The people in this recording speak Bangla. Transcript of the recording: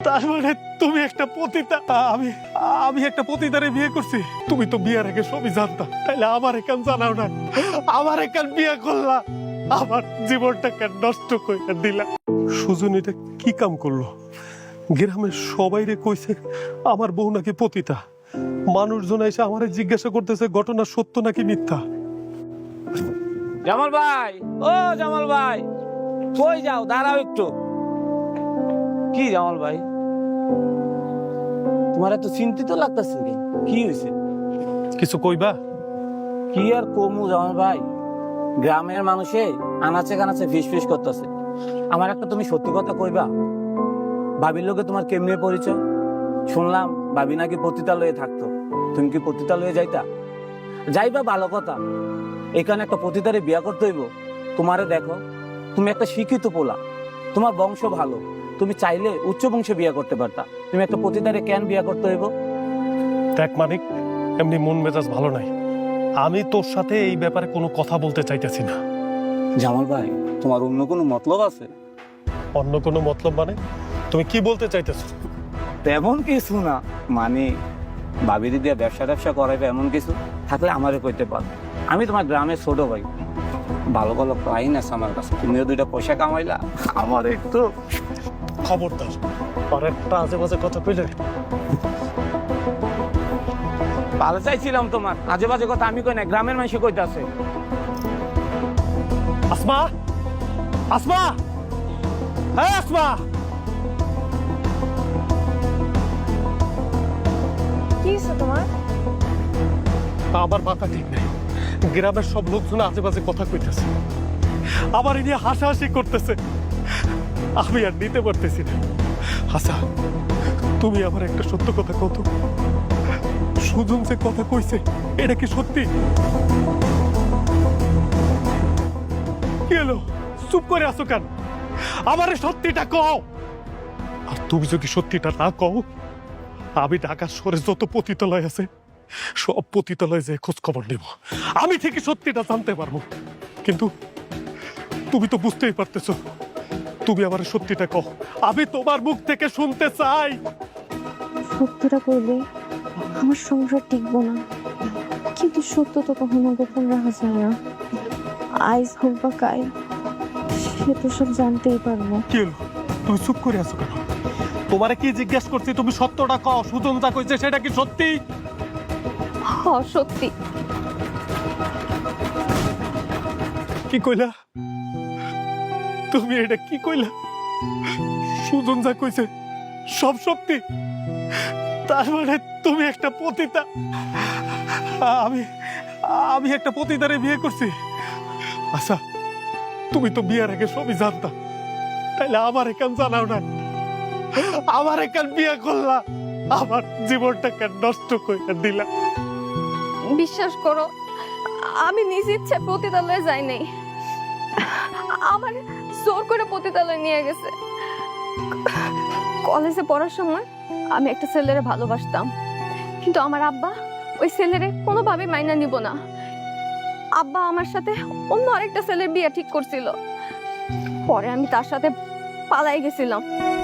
তার মানে তুমি একটা পতিতা। আমি আমি একটা পতিতারে বিয়ে করছি। তুমি তো বিয়ের আগে সবই জানতা, তাইলে আমার এখান জানাও না, আমার এখান বিয়ে করলা, আমার জীবনটা কেন নষ্ট করে দিলা। সুজন এটা কি কাম করলো? গ্রামের সবাই রে কইছে আমার বউ নাকি পতিতা। মানুষজন এসে আমারে জিজ্ঞাসা করতেছে ঘটনা সত্য নাকি মিথ্যা। জামাল ভাই, ও জামাল ভাই, কই যাও? দাঁড়াও একটু। কি জামাল ভাই, তোমার এত চিন্তিত লাগতেছে? কি হয়েছে? কিছু কইবা? কি আর কমু জামাল ভাই, গ্রামের মানুষে আনাচে কানাচে ফিস ফিস করতেছে। আমার একটা তুমি সত্যি কথা কইবা? ভাবির লোকে তোমার কেমনে পরিচয়? শুনলাম ভাবি নাকি পতিতালয়ে থাকতো। তুমি কি পতিতালয়ে যাইতা? যাইবা ভালো কথা, এখানে একটা পতিতারে বিয়া করতে হইব। তোমারে দেখো, তুমি একটা শিক্ষিত পোলা, তোমার বংশ ভালো, তুমি চাইলে উচ্চ বংশে বিয়া করতে পারতা। তুমি একটা পতিতারে কেন বিয়া করতে হইব? দেখ মানিক, এমনি মন মেজাজ ভালো নাই, আমি তোর সাথে এই ব্যাপারে কোনো কথা বলতে চাইতেছি না। জামাল ভাই, তোমার অন্য কোনো মতলব আছে? অন্য কোনো মতলব মানে? তুমি কি বলতে চাইতেছো? তেমন কিছু না, মানে ভাবিরি দিয়ে ব্যবসা ট্যাবসা করাইবে এমন কিছু থাকলে আমারে কইতে পারো। আমি তোমার গ্রামের ছোট ভাই, ভালো ভালো ক্লাইন আছে আমার কাছে, তুমিও দুইটা পয়সা কামাইলা, আমার একটু। খবরদার আর একটা আজে বাজে কথা কইলে। ভালো চাইছিলাম, তোমার আজে বাজে কথা আমি কই না, গ্রামের মানুষ কইতাছে। আসমা, আসমা, হ্যাঁ আসমা। কি হয়েছে তোমার? আমার মাথা ঠিক নেই, গ্রামের সব লোকজন আজে বাজে কথা কইতেছে, আমার এ নিয়ে হাসাহাসি করতেছে, আমি আর নিতে পারতেছি না। আচ্ছা তুমি আমার একটা সত্য কথা কত, সুজন যে কথা কইছে এটা কি সত্যি? কি হলো, চুপ করে আছো কেন? আমারে সত্যিটা কও। আর তুমি যদি সত্যিটা না কও, আমি ঢাকা শহরে যত পতিতালয় আছে সব পতিতালয় যে খোঁজ খবর নেব, আমি ঠিকই সত্যিটা জানতে পারবো। কিন্তু তুমি তো বুঝতেই পারতেছো, তুমি আমার সত্যিটা কও, আমি তোমার মুখ থেকে শুনতে চাই। সত্যটা কইলে আমার সংসার টিকবো না, কিন্তু সত্য তো কখনো গোপন রাখা যায় না। আইজ হোক বা কাল সে তো সব জানতেই পারবো। কি হলো, তুমি চুপ করে আছো কেন? তোমারে কি জিজ্ঞাসা করছি, তুমি সত্যটা কও, সুজন যা কইছে সেটা কি সত্যি? সত্যি। কি কইলা তুমি? এটা কি কইলা? সুজন যা কইছে সব সত্যি? তার মানে তুমি একটা পতিতা। আমি আমি একটা পতিতারে বিয়ে করছি। আচ্ছা তুমি তো বিয়ের আগে সবই জানতা, তাইলে আমার এখান জানাও না, আমার এখান বিয়ে করলা, আমার জীবনটা কেন নষ্ট করে দিলা। বিশ্বাস করো, আমি নিজ ইচ্ছে পতিতালয়ে যাই নাই, আমার জোর করে পতিতালয়ে নিয়ে গেছে। কলেজে পড়ার সময় আমি একটা ছেলেরে ভালোবাসতাম, কিন্তু আমার আব্বা ওই ছেলেরে কোনোভাবে মাইনা নিব না। আব্বা আমার সাথে অন্য আরেকটা ছেলের বিয়ে ঠিক করছিল, পরে আমি তার সাথে পালাই গেছিলাম।